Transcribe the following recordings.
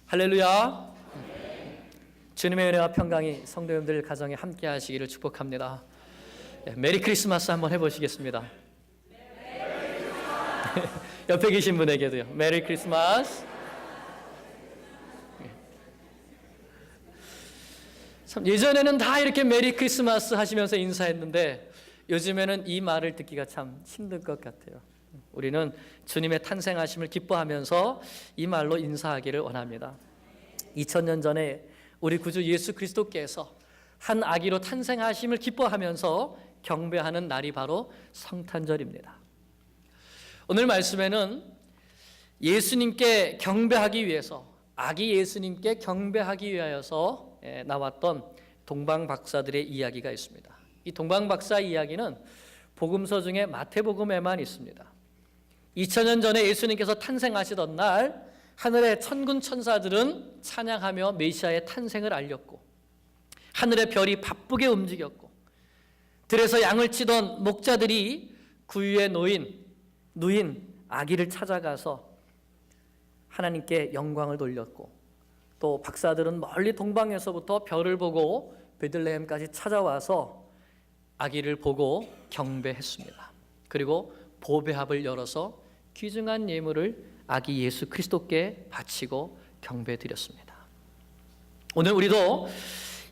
할렐루야. 주님의 은혜와 평강이 성도 여러분들 가정에 함께 하시기를 축복합니다. 메리 크리스마스 한번 해보시겠습니다. 옆에 계신 분에게도요. 메리 크리스마스. 참 예전에는 다 이렇게 메리 크리스마스 하시면서 인사했는데 요즘에는 이 말을 듣기가 참 힘든 것 같아요. 우리는 주님의 탄생하심을 기뻐하면서 이 말로 인사하기를 원합니다. 2000년 전에 우리 구주 예수 그리스도께서 한 아기로 탄생하심을 기뻐하면서 경배하는 날이 바로 성탄절입니다. 오늘 말씀에는 예수님께 경배하기 위해서, 아기 예수님께 경배하기 위하여서 나왔던 동방박사들의 이야기가 있습니다. 이 동방박사 이야기는 복음서 중에 마태복음에만 있습니다. 2000년 전에 예수님께서 탄생하시던 날 하늘의 천군 천사들은 찬양하며 메시아의 탄생을 알렸고, 하늘의 별이 바쁘게 움직였고, 들에서 양을 치던 목자들이 구유에 누인 아기를 찾아가서 하나님께 영광을 돌렸고, 또 박사들은 멀리 동방에서부터 별을 보고 베들레헴까지 찾아와서 아기를 보고 경배했습니다. 그리고 보배합을 열어서 귀중한 예물을 아기 예수 그리스도께 바치고 경배드렸습니다. 오늘 우리도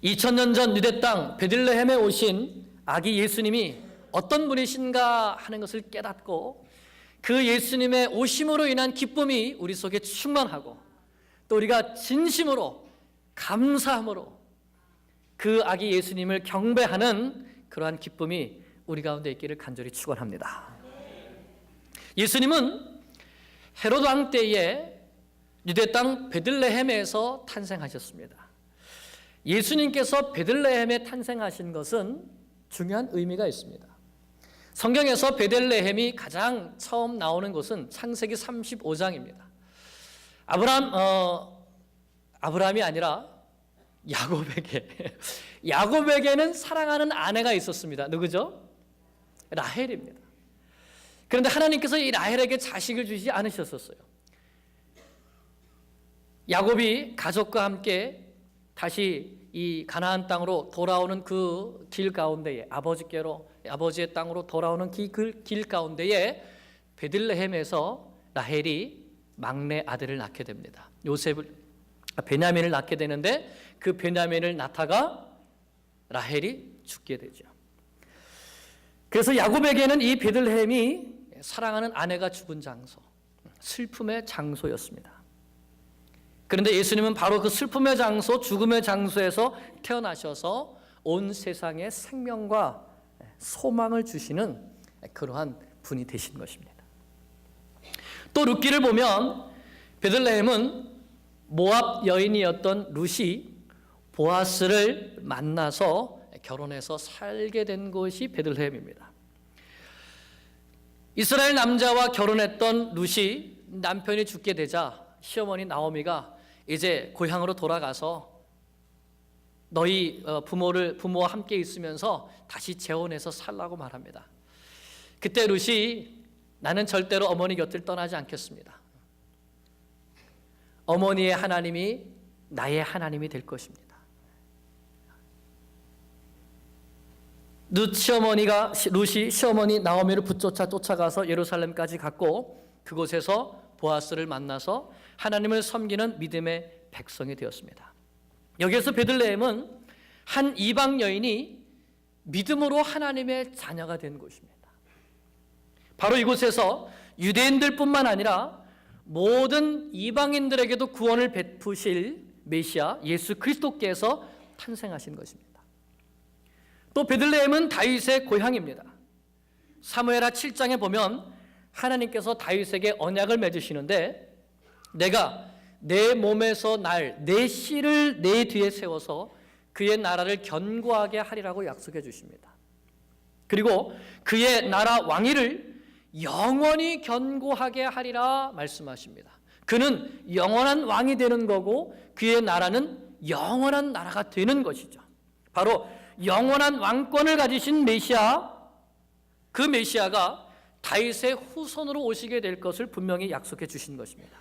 2000년 전 유대 땅 베들레헴에 오신 아기 예수님이 어떤 분이신가 하는 것을 깨닫고, 그 예수님의 오심으로 인한 기쁨이 우리 속에 충만하고, 또 우리가 진심으로 감사함으로 그 아기 예수님을 경배하는 그러한 기쁨이 우리 가운데 있기를 간절히 축원합니다. 예수님은 헤롯 왕 때에 유대 땅 베들레헴에서 탄생하셨습니다. 예수님께서 베들레헴에 탄생하신 것은 중요한 의미가 있습니다. 성경에서 베들레헴이 가장 처음 나오는 곳은 창세기 35장입니다. 아브라함이 아니라 야곱에게는 사랑하는 아내가 있었습니다. 누구죠? 라헬입니다. 그런데 하나님께서 이 라헬에게 자식을 주시지 않으셨었어요. 야곱이 가족과 함께 다시 이 가나안 땅으로 돌아오는 그 길 가운데에, 아버지의 땅으로 돌아오는 길 가운데에 베들레헴에서 라헬이 막내 아들을 낳게 됩니다. 베냐민을 낳게 되는데, 그 베냐민을 낳다가 라헬이 죽게 되죠. 그래서 야곱에게는 이 베들레헴이 사랑하는 아내가 죽은 장소, 슬픔의 장소였습니다. 그런데 예수님은 바로 그 슬픔의 장소, 죽음의 장소에서 태어나셔서 온 세상에 생명과 소망을 주시는 그러한 분이 되신 것입니다. 또 룻기를 보면 베들레헴은 모압 여인이었던 룻이 보아스를 만나서 결혼해서 살게 된 곳이 베들레헴입니다. 이스라엘 남자와 결혼했던 룻이 남편이 죽게 되자 시어머니 나오미가 이제 고향으로 돌아가서 너희 부모와 함께 있으면서 다시 재혼해서 살라고 말합니다. 그때 룻이 나는 절대로 어머니 곁을 떠나지 않겠습니다. 어머니의 하나님이 나의 하나님이 될 것입니다. 룻이 시어머니 나오미를 쫓아가서 예루살렘까지 갔고, 그곳에서 보아스를 만나서 하나님을 섬기는 믿음의 백성이 되었습니다. 여기에서 베들레헴은 한 이방 여인이 믿음으로 하나님의 자녀가 된 곳입니다. 바로 이곳에서 유대인들뿐만 아니라 모든 이방인들에게도 구원을 베푸실 메시아 예수 그리스도께서 탄생하신 것입니다. 또 베들레헴은 다윗의 고향입니다. 사무엘하 7장에 보면 하나님께서 다윗에게 언약을 맺으시는데, 내가 내 몸에서 내 씨를 내 뒤에 세워서 그의 나라를 견고하게 하리라고 약속해 주십니다. 그리고 그의 나라 왕위를 영원히 견고하게 하리라 말씀하십니다. 그는 영원한 왕이 되는 거고, 그의 나라는 영원한 나라가 되는 것이죠. 바로 영원한 왕권을 가지신 메시아, 그 메시아가 다윗의 후손으로 오시게 될 것을 분명히 약속해 주신 것입니다.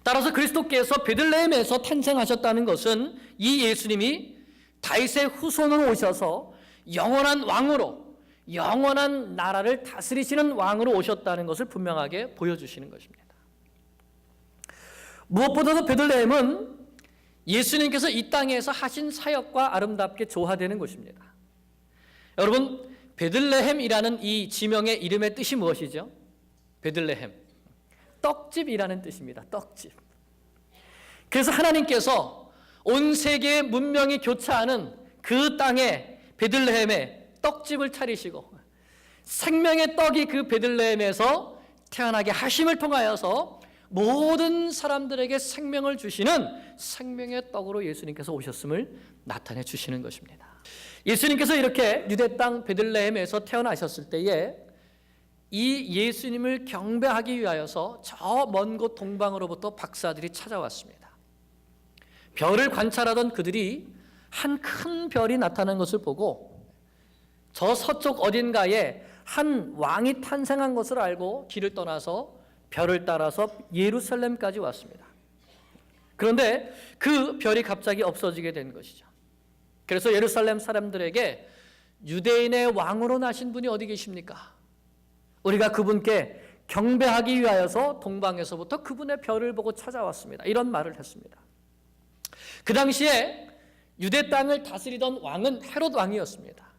따라서 그리스도께서 베들레헴에서 탄생하셨다는 것은 이 예수님이 다윗의 후손으로 오셔서 영원한 왕으로, 영원한 나라를 다스리시는 왕으로 오셨다는 것을 분명하게 보여주시는 것입니다. 무엇보다도 베들레헴은 예수님께서 이 땅에서 하신 사역과 아름답게 조화되는 곳입니다. 여러분, 베들레헴이라는 이 지명의 이름의 뜻이 무엇이죠? 베들레헴, 떡집이라는 뜻입니다. 떡집. 그래서 하나님께서 온 세계의 문명이 교차하는 그 땅에 베들레헴에 떡집을 차리시고 생명의 떡이 그 베들레헴에서 태어나게 하심을 통하여서 모든 사람들에게 생명을 주시는 생명의 떡으로 예수님께서 오셨음을 나타내 주시는 것입니다. 예수님께서 이렇게 유대 땅 베들레헴에서 태어나셨을 때에 이 예수님을 경배하기 위하여서 저 먼 곳 동방으로부터 박사들이 찾아왔습니다. 별을 관찰하던 그들이 한 큰 별이 나타난 것을 보고 저 서쪽 어딘가에 한 왕이 탄생한 것을 알고 길을 떠나서 별을 따라서 예루살렘까지 왔습니다. 그런데 그 별이 갑자기 없어지게 된 것이죠. 그래서 예루살렘 사람들에게 유대인의 왕으로 나신 분이 어디 계십니까? 우리가 그분께 경배하기 위하여서 동방에서부터 그분의 별을 보고 찾아왔습니다. 이런 말을 했습니다. 그 당시에 유대 땅을 다스리던 왕은 헤롯 왕이었습니다.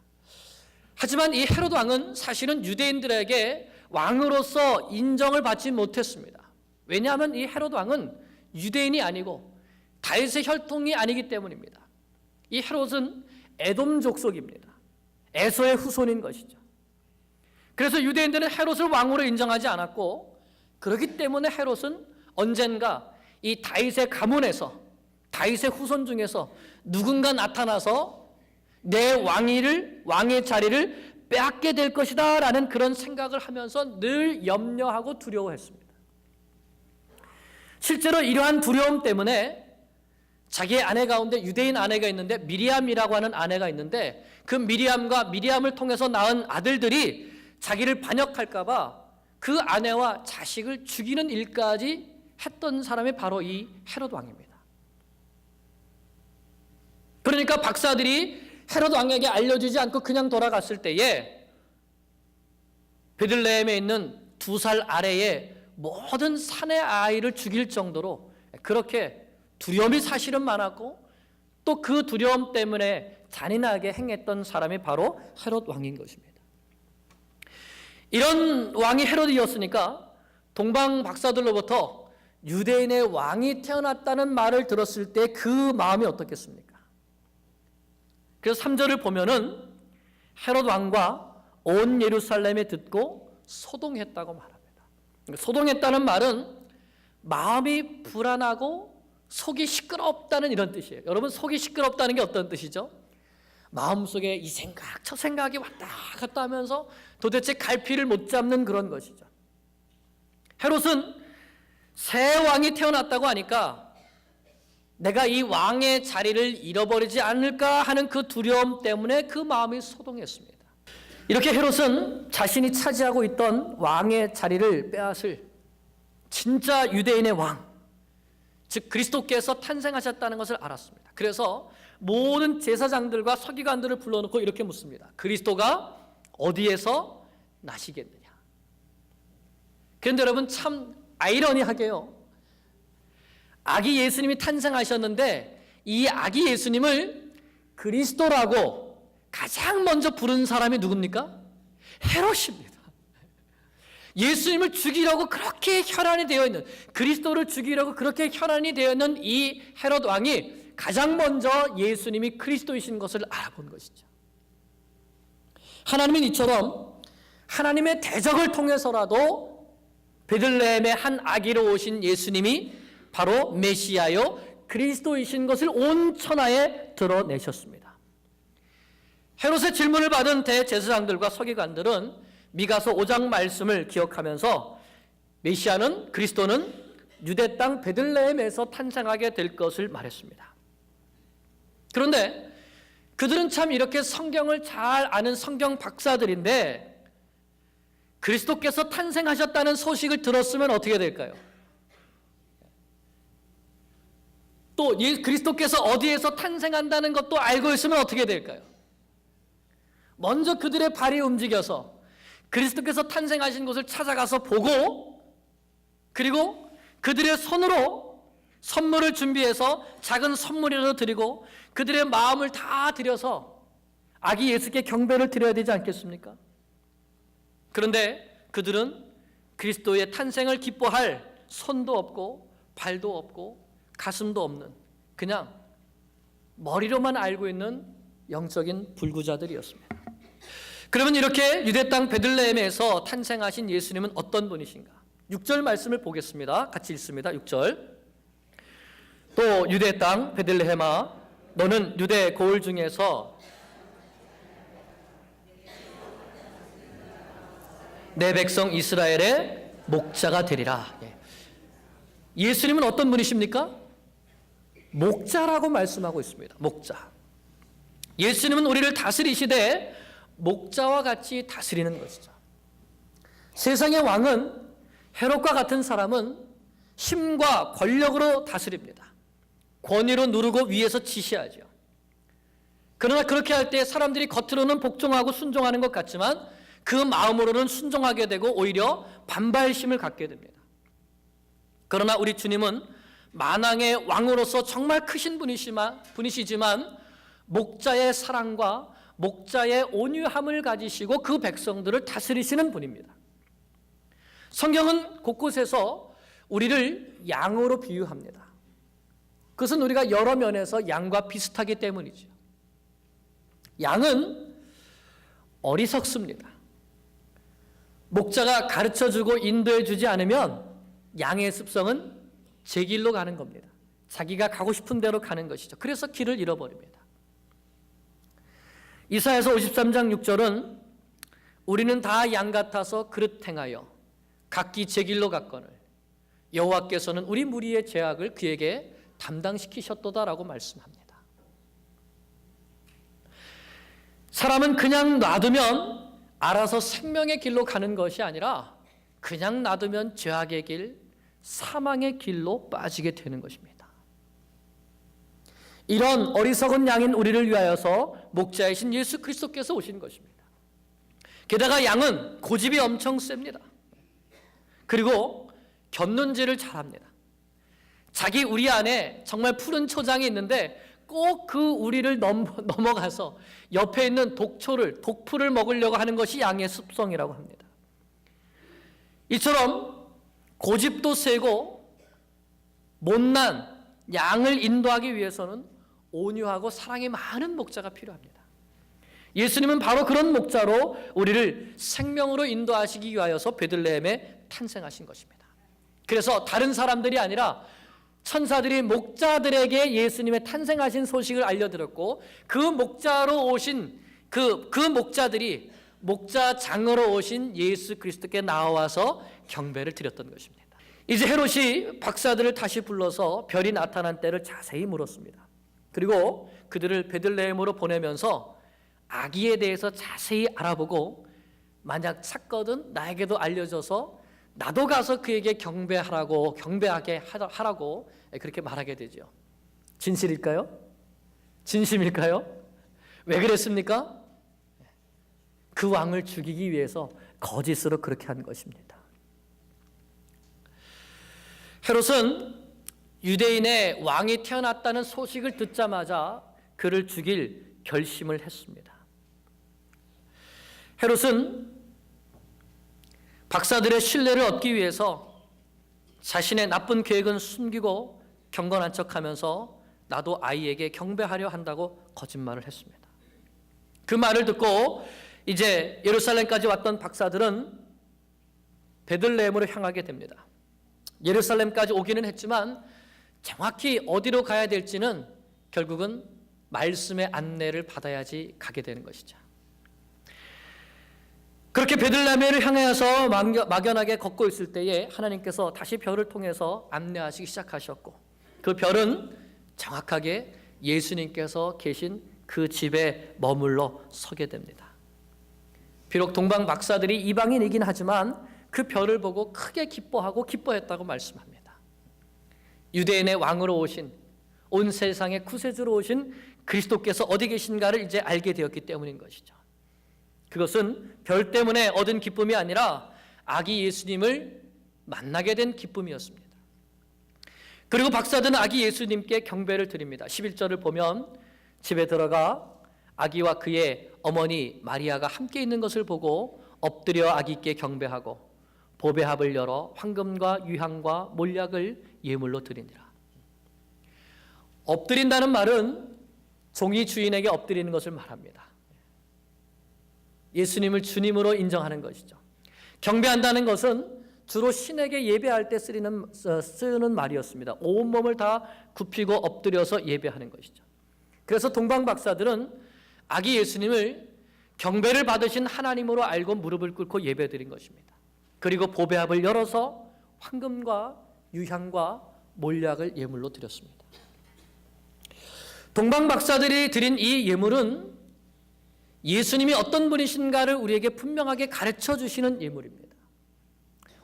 하지만 이 헤롯 왕은 사실은 유대인들에게 왕으로서 인정을 받지 못했습니다. 왜냐하면 이 헤롯 왕은 유대인이 아니고 다윗의 혈통이 아니기 때문입니다. 이 헤롯은 에돔 족속입니다. 에서의 후손인 것이죠. 그래서 유대인들은 헤롯을 왕으로 인정하지 않았고, 그렇기 때문에 헤롯은 언젠가 이 다윗의 가문에서, 다윗의 후손 중에서 누군가 나타나서 내 왕의 자리를 빼앗게 될 것이다 라는 그런 생각을 하면서 늘 염려하고 두려워했습니다. 실제로 이러한 두려움 때문에 자기의 아내 가운데 유대인 아내가 있는데 미리암이라고 하는 아내가 있는데 그 미리암을 통해서 낳은 아들들이 자기를 반역할까 봐 그 아내와 자식을 죽이는 일까지 했던 사람이 바로 이 헤롯 왕입니다. 그러니까 박사들이 헤롯 왕에게 알려주지 않고 그냥 돌아갔을 때에 베들레헴에 있는 2살 아래의 모든 산의 아이를 죽일 정도로 그렇게 두려움이 사실은 많았고 또 그 두려움 때문에 잔인하게 행했던 사람이 바로 헤롯 왕인 것입니다. 이런 왕이 헤롯이었으니까 동방 박사들로부터 유대인의 왕이 태어났다는 말을 들었을 때 그 마음이 어떻겠습니까? 그래서 3절을 보면은 헤롯 왕과 온 예루살렘에 듣고 소동했다고 말합니다. 소동했다는 말은 마음이 불안하고 속이 시끄럽다는 이런 뜻이에요. 여러분, 속이 시끄럽다는 게 어떤 뜻이죠? 마음속에 이 생각 저 생각이 왔다 갔다 하면서 도대체 갈피를 못 잡는 그런 것이죠. 헤롯은 새 왕이 태어났다고 하니까 내가 이 왕의 자리를 잃어버리지 않을까 하는 그 두려움 때문에 그 마음이 소동했습니다. 이렇게 헤롯은 자신이 차지하고 있던 왕의 자리를 빼앗을 진짜 유대인의 왕, 즉 그리스도께서 탄생하셨다는 것을 알았습니다. 그래서 모든 제사장들과 서기관들을 불러놓고 이렇게 묻습니다. 그리스도가 어디에서 나시겠느냐? 그런데 여러분, 참 아이러니하게요, 아기 예수님이 탄생하셨는데 이 아기 예수님을 그리스도라고 가장 먼저 부른 사람이 누굽니까? 헤롯입니다. 예수님을 죽이려고 그렇게 혈안이 되어 있는, 그리스도를 죽이려고 그렇게 혈안이 되어 있는 이 헤롯 왕이 가장 먼저 예수님이 그리스도이신 것을 알아본 것이죠. 하나님은 이처럼 하나님의 대적을 통해서라도 베들레헴의 한 아기로 오신 예수님이 바로 메시아요 그리스도이신 것을 온 천하에 드러내셨습니다. 헤롯의 질문을 받은 대제사장들과 서기관들은 미가서 5장 말씀을 기억하면서 메시아는, 그리스도는 유대 땅 베들레헴에서 탄생하게 될 것을 말했습니다. 그런데 그들은 참 이렇게 성경을 잘 아는 성경 박사들인데 그리스도께서 탄생하셨다는 소식을 들었으면 어떻게 될까요? 또 그리스도께서 어디에서 탄생한다는 것도 알고 있으면 어떻게 될까요? 먼저 그들의 발이 움직여서 그리스도께서 탄생하신 곳을 찾아가서 보고, 그리고 그들의 손으로 선물을 준비해서 작은 선물이라도 드리고 그들의 마음을 다 들여서 아기 예수께 경배를 드려야 되지 않겠습니까? 그런데 그들은 그리스도의 탄생을 기뻐할 손도 없고 발도 없고 가슴도 없는, 그냥 머리로만 알고 있는 영적인 불구자들이었습니다. 그러면 이렇게 유대 땅 베들레헴에서 탄생하신 예수님은 어떤 분이신가? 6절 말씀을 보겠습니다. 같이 읽습니다. 6절. 또 유대 땅 베들레헴아, 너는 유대 고을 중에서 내 백성 이스라엘의 목자가 되리라. 예수님은 어떤 분이십니까? 목자라고 말씀하고 있습니다. 목자. 예수님은 우리를 다스리시되 목자와 같이 다스리는 것이죠. 세상의 왕은, 헤롯과 같은 사람은 힘과 권력으로 다스립니다. 권위로 누르고 위에서 지시하죠. 그러나 그렇게 할 때 사람들이 겉으로는 복종하고 순종하는 것 같지만 그 마음으로는 순종하게 되고 오히려 반발심을 갖게 됩니다. 그러나 우리 주님은 만왕의 왕으로서 정말 크신 분이시지만 목자의 사랑과 목자의 온유함을 가지시고 그 백성들을 다스리시는 분입니다. 성경은 곳곳에서 우리를 양으로 비유합니다. 그것은 우리가 여러 면에서 양과 비슷하기 때문이죠. 양은 어리석습니다. 목자가 가르쳐주고 인도해주지 않으면 양의 습성은 제 길로 가는 겁니다. 자기가 가고 싶은 대로 가는 것이죠. 그래서 길을 잃어버립니다. 이사야서 53장 6절은 우리는 다 양 같아서 그릇 행하여 각기 제 길로 갔거늘 여호와께서는 우리 무리의 죄악을 그에게 담당시키셨도다라고 말씀합니다. 사람은 그냥 놔두면 알아서 생명의 길로 가는 것이 아니라 그냥 놔두면 죄악의 길, 사망의 길로 빠지게 되는 것입니다. 이런 어리석은 양인 우리를 위하여서 목자이신 예수 그리스도께서 오신 것입니다. 게다가 양은 고집이 엄청 셉니다. 그리고 곁눈질을 잘합니다. 자기 우리 안에 정말 푸른 초장이 있는데 꼭 그 우리를 넘어가서 옆에 있는 독풀을 먹으려고 하는 것이 양의 습성이라고 합니다. 이처럼 고집도 세고 못난 양을 인도하기 위해서는 온유하고 사랑이 많은 목자가 필요합니다. 예수님은 바로 그런 목자로 우리를 생명으로 인도하시기 위하여서 베들레헴에 탄생하신 것입니다. 그래서 다른 사람들이 아니라 천사들이 목자들에게 예수님의 탄생하신 소식을 알려드렸고 그 목자로 오신 그 목자들이 목자장으로 오신 예수 그리스도께 나와서 경배를 드렸던 것입니다. 이제 헤롯이 박사들을 다시 불러서 별이 나타난 때를 자세히 물었습니다. 그리고 그들을 베들레헴으로 보내면서 아기에 대해서 자세히 알아보고 만약 찾거든 나에게도 알려줘서 나도 가서 그에게 경배하게 하라고 그렇게 말하게 되죠. 진실일까요? 진심일까요? 왜 그랬습니까? 그 왕을 죽이기 위해서 거짓으로 그렇게 한 것입니다. 헤롯은 유대인의 왕이 태어났다는 소식을 듣자마자 그를 죽일 결심을 했습니다. 헤롯은 박사들의 신뢰를 얻기 위해서 자신의 나쁜 계획은 숨기고 경건한 척하면서 나도 아이에게 경배하려 한다고 거짓말을 했습니다. 그 말을 듣고 이제 예루살렘까지 왔던 박사들은 베들레헴으로 향하게 됩니다. 예루살렘까지 오기는 했지만 정확히 어디로 가야 될지는 결국은 말씀의 안내를 받아야지 가게 되는 것이죠. 그렇게 베들레헴을 향해서 막연하게 걷고 있을 때에 하나님께서 다시 별을 통해서 안내하시기 시작하셨고 그 별은 정확하게 예수님께서 계신 그 집에 머물러 서게 됩니다. 비록 동방 박사들이 이방인이긴 하지만 그 별을 보고 크게 기뻐하고 기뻐했다고 말씀합니다. 유대인의 왕으로 오신 온 세상의 구세주로 오신 그리스도께서 어디 계신가를 이제 알게 되었기 때문인 것이죠. 그것은 별 때문에 얻은 기쁨이 아니라 아기 예수님을 만나게 된 기쁨이었습니다. 그리고 박사들은 아기 예수님께 경배를 드립니다. 11절을 보면 집에 들어가 아기와 그의 어머니 마리아가 함께 있는 것을 보고 엎드려 아기께 경배하고 보배합을 열어 황금과 유향과 몰약을 예물로 드리니라. 엎드린다는 말은 종이 주인에게 엎드리는 것을 말합니다. 예수님을 주님으로 인정하는 것이죠. 경배한다는 것은 주로 신에게 예배할 때 쓰는 말이었습니다. 온몸을 다 굽히고 엎드려서 예배하는 것이죠. 그래서 동방 박사들은 아기 예수님을 경배를 받으신 하나님으로 알고 무릎을 꿇고 예배드린 것입니다. 그리고 보배합을 열어서 황금과 유향과 몰약을 예물로 드렸습니다. 동방 박사들이 드린 이 예물은 예수님이 어떤 분이신가를 우리에게 분명하게 가르쳐 주시는 예물입니다.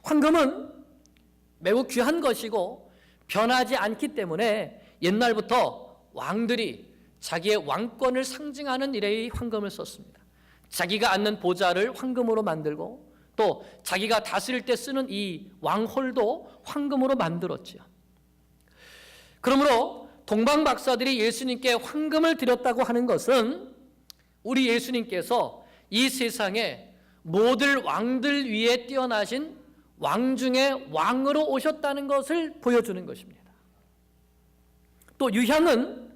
황금은 매우 귀한 것이고 변하지 않기 때문에 옛날부터 왕들이 자기의 왕권을 상징하는 일에 이 황금을 썼습니다. 자기가 앉는 보좌를 황금으로 만들고 또 자기가 다스릴 때 쓰는 이 왕홀도 황금으로 만들었지요. 그러므로 동방 박사들이 예수님께 황금을 드렸다고 하는 것은 우리 예수님께서 이 세상에 모든 왕들 위에 뛰어나신 왕 중에 왕으로 오셨다는 것을 보여주는 것입니다. 또 유향은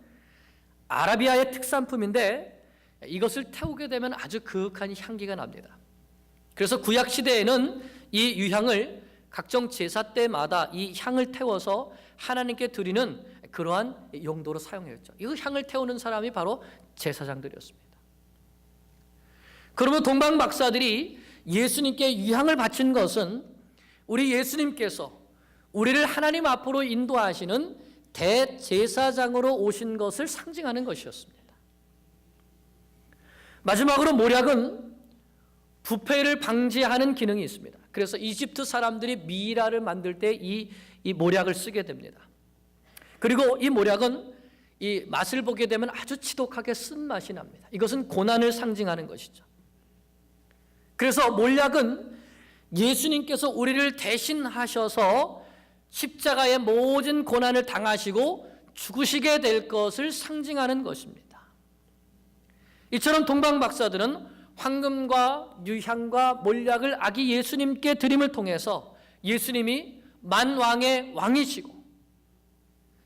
아라비아의 특산품인데 이것을 태우게 되면 아주 그윽한 향기가 납니다. 그래서 구약 시대에는 이 유향을 각종 제사 때마다 이 향을 태워서 하나님께 드리는 그러한 용도로 사용했죠. 이 향을 태우는 사람이 바로 제사장들이었습니다. 그러면 동방 박사들이 예수님께 유향을 바친 것은 우리 예수님께서 우리를 하나님 앞으로 인도하시는 대제사장으로 오신 것을 상징하는 것이었습니다. 마지막으로 몰약은 부패를 방지하는 기능이 있습니다. 그래서 이집트 사람들이 미이라를 만들 때 이 몰약을 쓰게 됩니다. 그리고 이 몰약은 이 맛을 보게 되면 아주 지독하게 쓴맛이 납니다. 이것은 고난을 상징하는 것이죠. 그래서 몰약은 예수님께서 우리를 대신하셔서 십자가의 모든 고난을 당하시고 죽으시게 될 것을 상징하는 것입니다. 이처럼 동방 박사들은 황금과 유향과 몰약을 아기 예수님께 드림을 통해서 예수님이 만왕의 왕이시고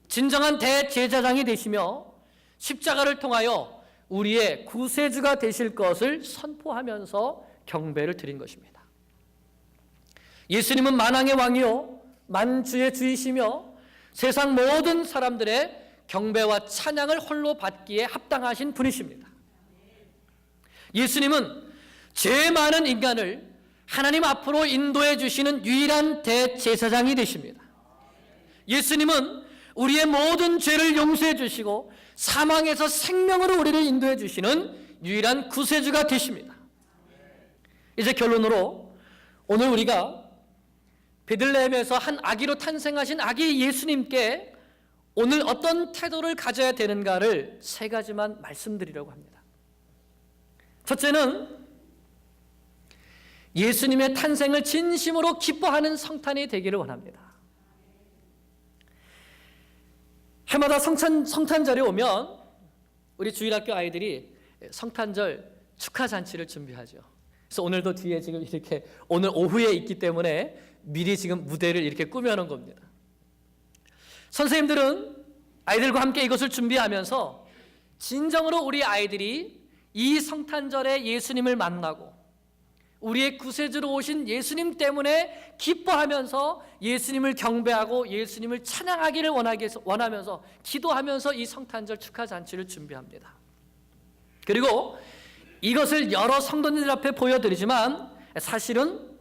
진정한 대제사장이 되시며 십자가를 통하여 우리의 구세주가 되실 것을 선포하면서 경배를 드린 것입니다. 예수님은 만왕의 왕이요 만주의 주이시며 세상 모든 사람들의 경배와 찬양을 홀로 받기에 합당하신 분이십니다. 예수님은 죄 많은 인간을 하나님 앞으로 인도해 주시는 유일한 대제사장이 되십니다. 예수님은 우리의 모든 죄를 용서해 주시고 사망에서 생명으로 우리를 인도해 주시는 유일한 구세주가 되십니다. 이제 결론으로 오늘 우리가 베들레헴에서 한 아기로 탄생하신 아기 예수님께 오늘 어떤 태도를 가져야 되는가를 세 가지만 말씀드리려고 합니다. 첫째는 예수님의 탄생을 진심으로 기뻐하는 성탄이 되기를 원합니다. 해마다 성탄절이 오면 우리 주일학교 아이들이 성탄절 축하 잔치를 준비하죠. 그래서 오늘도 뒤에 지금 이렇게 오늘 오후에 있기 때문에 미리 지금 무대를 이렇게 꾸며놓은 겁니다. 선생님들은 아이들과 함께 이것을 준비하면서 진정으로 우리 아이들이 이 성탄절에 예수님을 만나고 우리의 구세주로 오신 예수님 때문에 기뻐하면서 예수님을 경배하고 예수님을 찬양하기를 원하면서 기도하면서 이 성탄절 축하 잔치를 준비합니다. 그리고 이것을 여러 성도님들 앞에 보여드리지만 사실은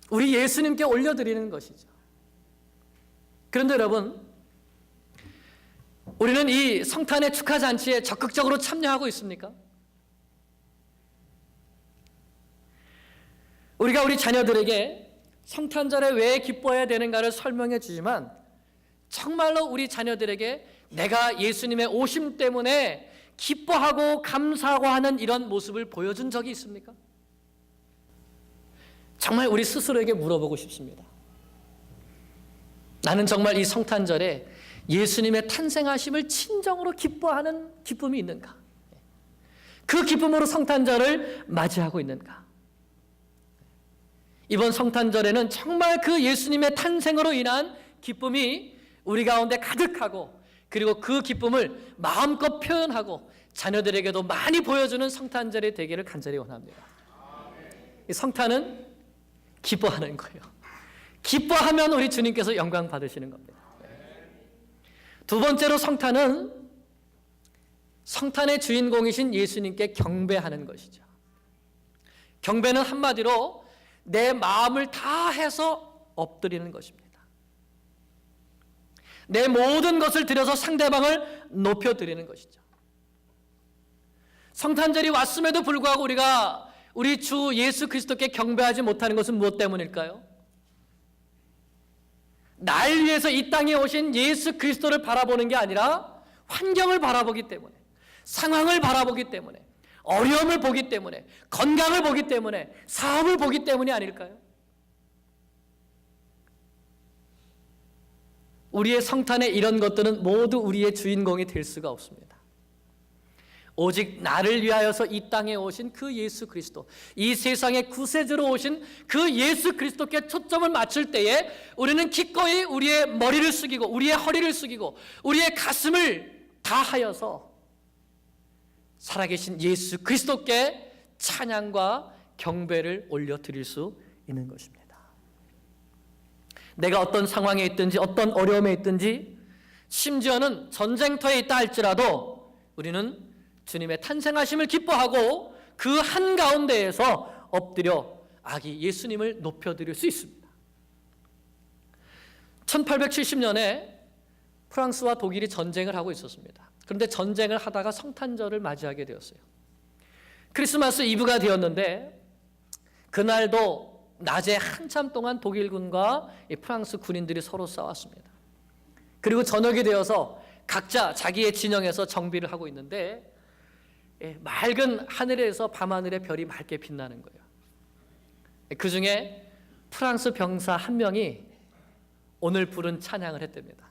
우리 예수님께 올려드리는 것이죠. 그런데 여러분, 우리는 이 성탄의 축하 잔치에 적극적으로 참여하고 있습니까? 우리가 우리 자녀들에게 성탄절에 왜 기뻐해야 되는가를 설명해 주지만 정말로 우리 자녀들에게 내가 예수님의 오심 때문에 기뻐하고 감사하고 하는 이런 모습을 보여준 적이 있습니까? 정말 우리 스스로에게 물어보고 싶습니다. 나는 정말 이 성탄절에 예수님의 탄생하심을 진정으로 기뻐하는 기쁨이 있는가? 그 기쁨으로 성탄절을 맞이하고 있는가? 이번 성탄절에는 정말 그 예수님의 탄생으로 인한 기쁨이 우리 가운데 가득하고, 그리고 그 기쁨을 마음껏 표현하고 자녀들에게도 많이 보여주는 성탄절이 되기를 간절히 원합니다. 이 성탄은 기뻐하는 거예요. 기뻐하면 우리 주님께서 영광 받으시는 겁니다. 두 번째로 성탄의 주인공이신 예수님께 경배하는 것이죠. 경배는 한마디로 내 마음을 다해서 엎드리는 것입니다. 내 모든 것을 들여서 상대방을 높여드리는 것이죠. 성탄절이 왔음에도 불구하고 우리가 우리 주 예수 그리스도께 경배하지 못하는 것은 무엇 때문일까요? 날 위해서 이 땅에 오신 예수 그리스도를 바라보는 게 아니라 환경을 바라보기 때문에, 상황을 바라보기 때문에, 어려움을 보기 때문에, 건강을 보기 때문에, 사업을 보기 때문이 아닐까요? 우리의 성탄에 이런 것들은 모두 우리의 주인공이 될 수가 없습니다. 오직 나를 위하여서 이 땅에 오신 그 예수 그리스도, 이 세상의 구세주로 오신 그 예수 그리스도께 초점을 맞출 때에 우리는 기꺼이 우리의 머리를 숙이고 우리의 허리를 숙이고 우리의 가슴을 다하여서 살아계신 예수 그리스도께 찬양과 경배를 올려드릴 수 있는 것입니다. 내가 어떤 상황에 있든지 어떤 어려움에 있든지, 심지어는 전쟁터에 있다 할지라도 우리는 주님의 탄생하심을 기뻐하고 그 한가운데에서 엎드려 아기 예수님을 높여드릴 수 있습니다. 1870년에 프랑스와 독일이 전쟁을 하고 있었습니다. 그런데 전쟁을 하다가 성탄절을 맞이하게 되었어요. 크리스마스 이브가 되었는데 그날도 낮에 한참 동안 독일군과 프랑스 군인들이 서로 싸웠습니다. 그리고 저녁이 되어서 각자 자기의 진영에서 정비를 하고 있는데 맑은 하늘에서 밤하늘의 별이 맑게 빛나는 거예요. 그 중에 프랑스 병사 한 명이 오늘 부른 찬양을 했답니다.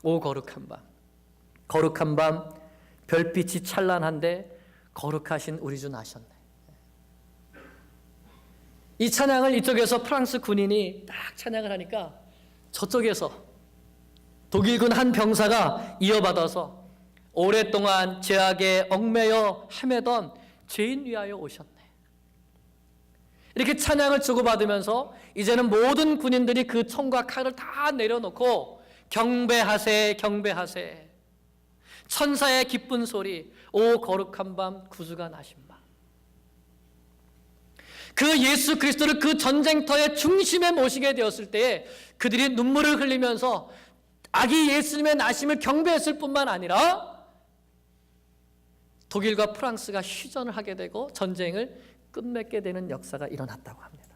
오 거룩한 밤, 거룩한 밤, 별빛이 찬란한데 거룩하신 우리 주 나셨네. 이 찬양을 이쪽에서 프랑스 군인이 딱 찬양을 하니까 저쪽에서 독일군 한 병사가 이어받아서 오랫동안 죄악에 얽매여 헤매던 죄인 위하여 오셨네. 이렇게 찬양을 주고받으면서 이제는 모든 군인들이 그 총과 칼을 다 내려놓고 경배하세, 경배하세. 천사의 기쁜 소리, 오 거룩한 밤, 구주가 나신 밤. 그 예수 그리스도를 그 전쟁터의 중심에 모시게 되었을 때에 그들이 눈물을 흘리면서 아기 예수님의 나심을 경배했을 뿐만 아니라 독일과 프랑스가 휴전을 하게 되고 전쟁을 끝맺게 되는 역사가 일어났다고 합니다.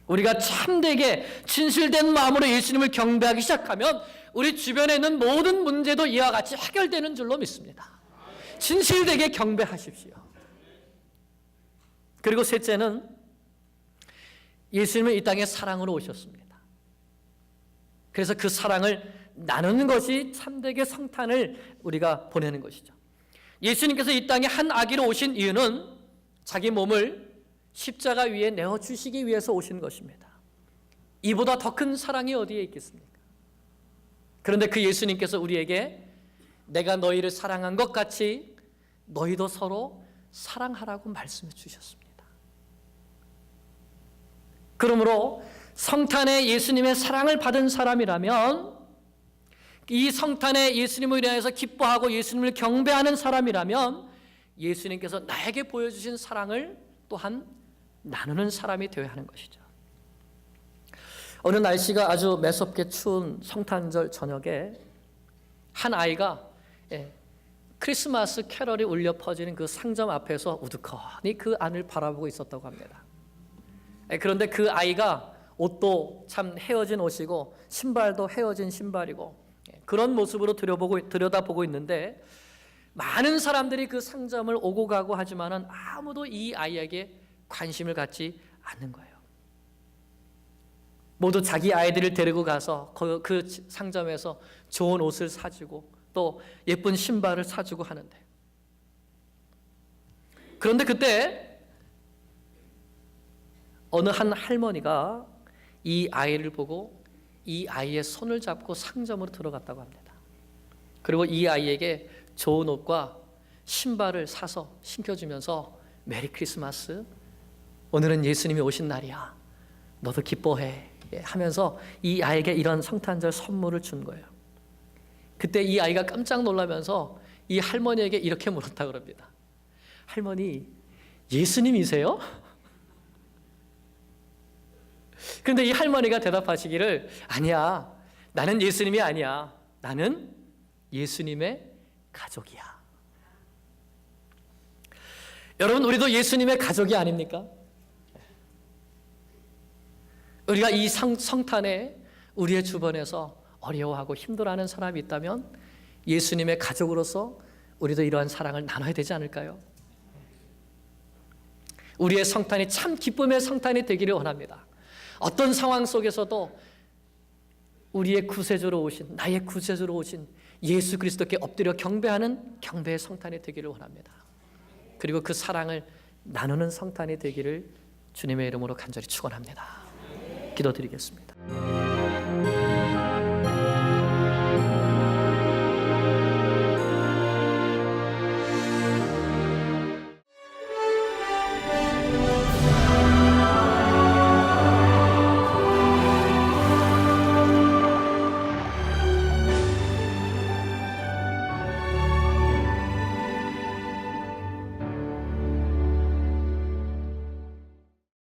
우리가 참되게 진실된 마음으로 예수님을 경배하기 시작하면 우리 주변에 있는 모든 문제도 이와 같이 해결되는 줄로 믿습니다. 진실되게 경배하십시오. 그리고 셋째는 예수님은 이 땅에 사랑으로 오셨습니다. 그래서 그 사랑을 나누는 것이 참되게 성탄을 우리가 보내는 것이죠. 예수님께서 이 땅에 한 아기로 오신 이유는 자기 몸을 십자가 위에 내어주시기 위해서 오신 것입니다. 이보다 더 큰 사랑이 어디에 있겠습니까? 그런데 그 예수님께서 우리에게 내가 너희를 사랑한 것 같이 너희도 서로 사랑하라고 말씀해 주셨습니다. 그러므로 성탄에 예수님의 사랑을 받은 사람이라면, 이 성탄에 예수님을 인하여서 기뻐하고 예수님을 경배하는 사람이라면 예수님께서 나에게 보여주신 사랑을 또한 나누는 사람이 되어야 하는 것이죠. 어느 날씨가 아주 매섭게 추운 성탄절 저녁에 한 아이가 크리스마스 캐럴이 울려 퍼지는 그 상점 앞에서 우두커니 그 안을 바라보고 있었다고 합니다. 그런데 그 아이가 옷도 참 헤어진 옷이고 신발도 헤어진 신발이고 그런 모습으로 들여다보고 있는데 많은 사람들이 그 상점을 오고 가고 하지만은 아무도 이 아이에게 관심을 갖지 않는 거예요. 모두 자기 아이들을 데리고 가서 그 상점에서 좋은 옷을 사주고 또 예쁜 신발을 사주고 하는데, 그런데 그때 어느 한 할머니가 이 아이를 보고 이 아이의 손을 잡고 상점으로 들어갔다고 합니다. 그리고 이 아이에게 좋은 옷과 신발을 사서 신겨주면서 메리 크리스마스, 오늘은 예수님이 오신 날이야, 너도 기뻐해 하면서 이 아이에게 이런 성탄절 선물을 준 거예요. 그때 이 아이가 깜짝 놀라면서 이 할머니에게 이렇게 물었다고 합니다. 할머니, 예수님이세요? 그런데 이 할머니가 대답하시기를, 아니야, 나는 예수님이 아니야, 나는 예수님의 가족이야. 여러분, 우리도 예수님의 가족이 아닙니까? 우리가 이 성탄에 우리의 주변에서 어려워하고 힘들어하는 사람이 있다면 예수님의 가족으로서 우리도 이러한 사랑을 나눠야 되지 않을까요? 우리의 성탄이 참 기쁨의 성탄이 되기를 원합니다. 어떤 상황 속에서도 우리의 구세주로 오신, 나의 구세주로 오신 예수 그리스도께 엎드려 경배하는 경배의 성탄이 되기를 원합니다. 그리고 그 사랑을 나누는 성탄이 되기를 주님의 이름으로 간절히 축원합니다. 기도드리겠습니다.